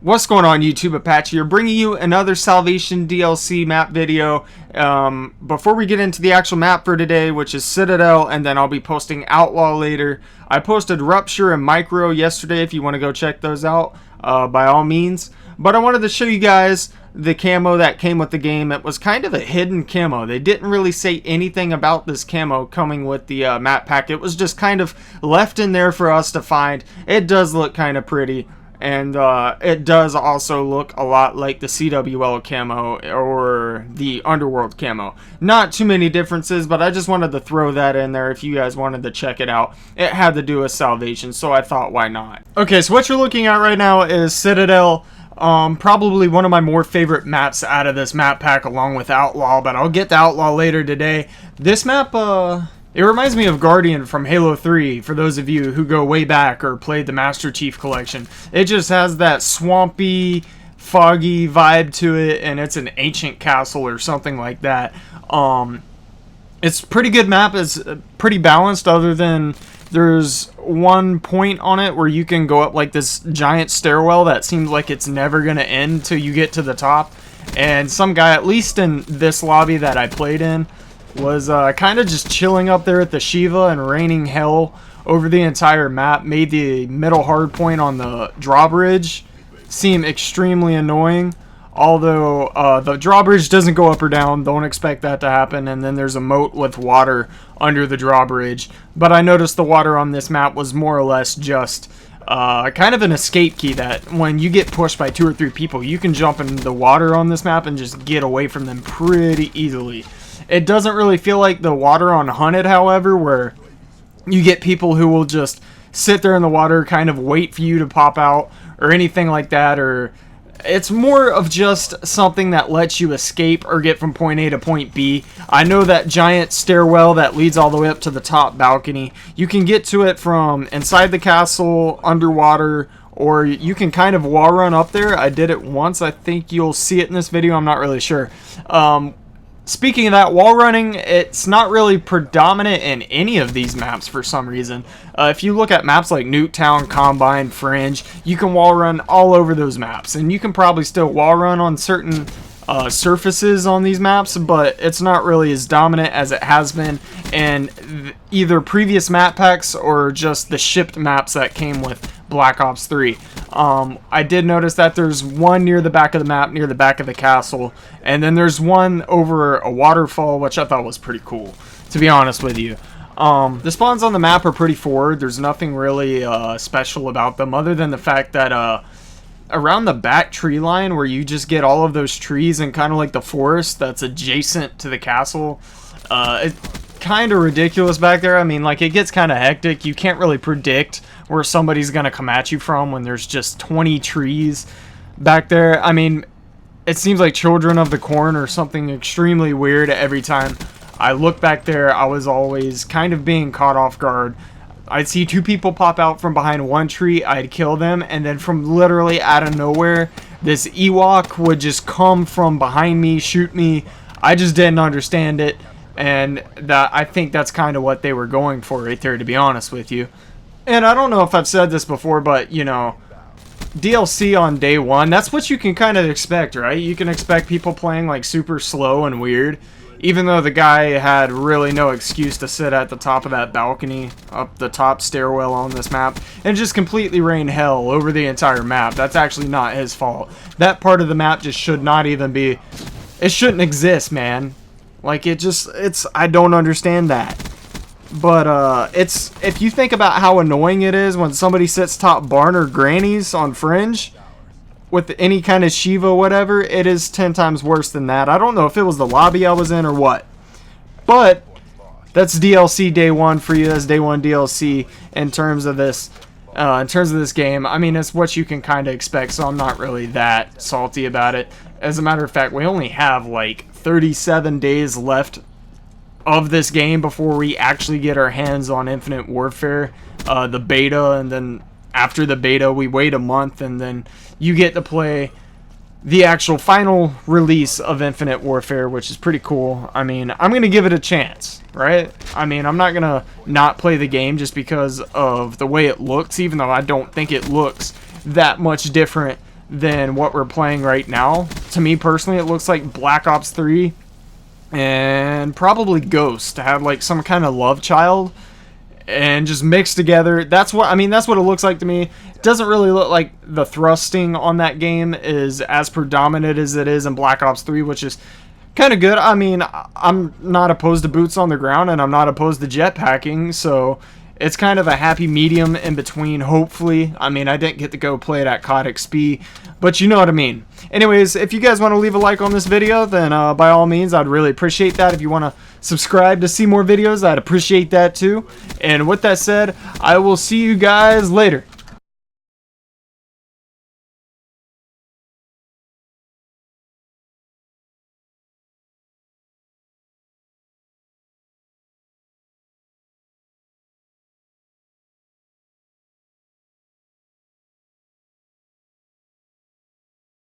What's going on, YouTube? Apache here, bringing you another Salvation DLC map video. Before we get into the actual map for today, which is Citadel, and then I'll be posting Outlaw later. I posted Rupture and Micro yesterday if you want to go check those out, by all means. But I wanted to show you guys the camo that came with the game. It was kind of a hidden camo. They didn't really say anything about this camo coming with the map pack. It was just kind of left in there for us to find. It does look kind of pretty. And it does also look a lot like the CWL camo or the Underworld camo. Not too many differences, but I just wanted to throw that in there if you guys wanted to check it out. It had to do with Salvation, so I thought, why not? Okay, so what you're looking at right now is Citadel. Probably one of my more favorite maps out of this map pack, along with Outlaw, but I'll get to Outlaw later today. This map, it reminds me of Guardian from Halo 3, for those of you who go way back or played the Master Chief Collection. It just has that swampy, foggy vibe to it, and it's an ancient castle or something like that. It's a pretty good map. It's pretty balanced, other than there's one point on it where you can go up like this giant stairwell that seems like it's never going to end till you get to the top. And some guy, at least in this lobby that I played in, was kind of just chilling up there at the Shiva and raining hell over the entire map. Made the middle hard point on the drawbridge seem extremely annoying. Although the drawbridge doesn't go up or down, don't expect that to happen. And then there's a moat with water under the drawbridge. But I noticed the water on this map was more or less just kind of an escape key, that when you get pushed by 2 or 3 people, you can jump in the water on this map and just get away from them pretty easily. It doesn't really feel like the water on Hunted, however, where you get people who will just sit there in the water, kind of wait for you to pop out or anything like that. Or it's more of just something that lets you escape or get from point A to point B. I know that giant stairwell that leads all the way up to the top balcony, you can get to it from inside the castle, underwater, or you can kind of wall run up there. I did it once. I think you'll see it in this video. I'm not really sure. Speaking of that, wall running, it's not really predominant in any of these maps for some reason. If you look at maps like Nuketown, Combine, Fringe, you can wall run all over those maps. And you can probably still wall run on certain surfaces on these maps, but it's not really as dominant as it has been in either previous map packs or just the shipped maps that came with Black Ops 3. I did notice that there's one near the back of the map, near the back of the castle, and then there's one over a waterfall, which I thought was pretty cool, to be honest with you. The spawns on the map are pretty forward. There's nothing really special about them, other than the fact that around the back tree line, where you just get all of those trees and kind of like the forest that's adjacent to the castle, it's kind of ridiculous back there. I mean, like, it gets kind of hectic. You can't really predict where somebody's gonna come at you from when there's just 20 trees back there. I mean, it seems like Children of the Corn or something extremely weird. Every time I look back there, I was always kind of being caught off guard. I'd see 2 people pop out from behind one tree, I'd kill them, and then from literally out of nowhere, this Ewok would just come from behind me, shoot me. I just didn't understand it, and I think that's kind of what they were going for right there, to be honest with you. And I don't know if I've said this before, but, you know, DLC on day one, that's what you can kind of expect, right? You can expect people playing like super slow and weird, even though the guy had really no excuse to sit at the top of that balcony, up the top stairwell on this map, and just completely rain hell over the entire map. That's actually not his fault. That part of the map just should not even be, it shouldn't exist, man. Like, I don't understand that. But, if you think about how annoying it is when somebody sits top barn or grannies on Fringe with any kind of Shiva, whatever, it is 10 times worse than that. I don't know if it was the lobby I was in or what. But that's DLC day one for you. That's day one DLC in terms of this game. I mean, it's what you can kind of expect, so I'm not really that salty about it. As a matter of fact, we only have like 37 days left of this game before we actually get our hands on Infinite Warfare, the beta, and then after the beta we wait a month, and then you get to play the actual final release of Infinite Warfare, which is pretty cool. I mean, I'm gonna give it a chance, right? I mean, I'm not gonna not play the game just because of the way it looks, even though I don't think it looks that much different than what we're playing right now. To me personally, it looks like Black Ops 3 and probably Ghost had like some kind of love child and just mixed together. That's what that's what it looks like to me. It doesn't really look like the thrusting on that game is as predominant as it is in Black Ops 3, which is kind of good. I mean, I'm not opposed to boots on the ground, and I'm not opposed to jetpacking, so it's kind of a happy medium in between, hopefully. I mean, I didn't get to go play it at COD XP, but you know what I mean. Anyways, if you guys want to leave a like on this video, then by all means, I'd really appreciate that. If you want to subscribe to see more videos, I'd appreciate that too. And with that said, I will see you guys later.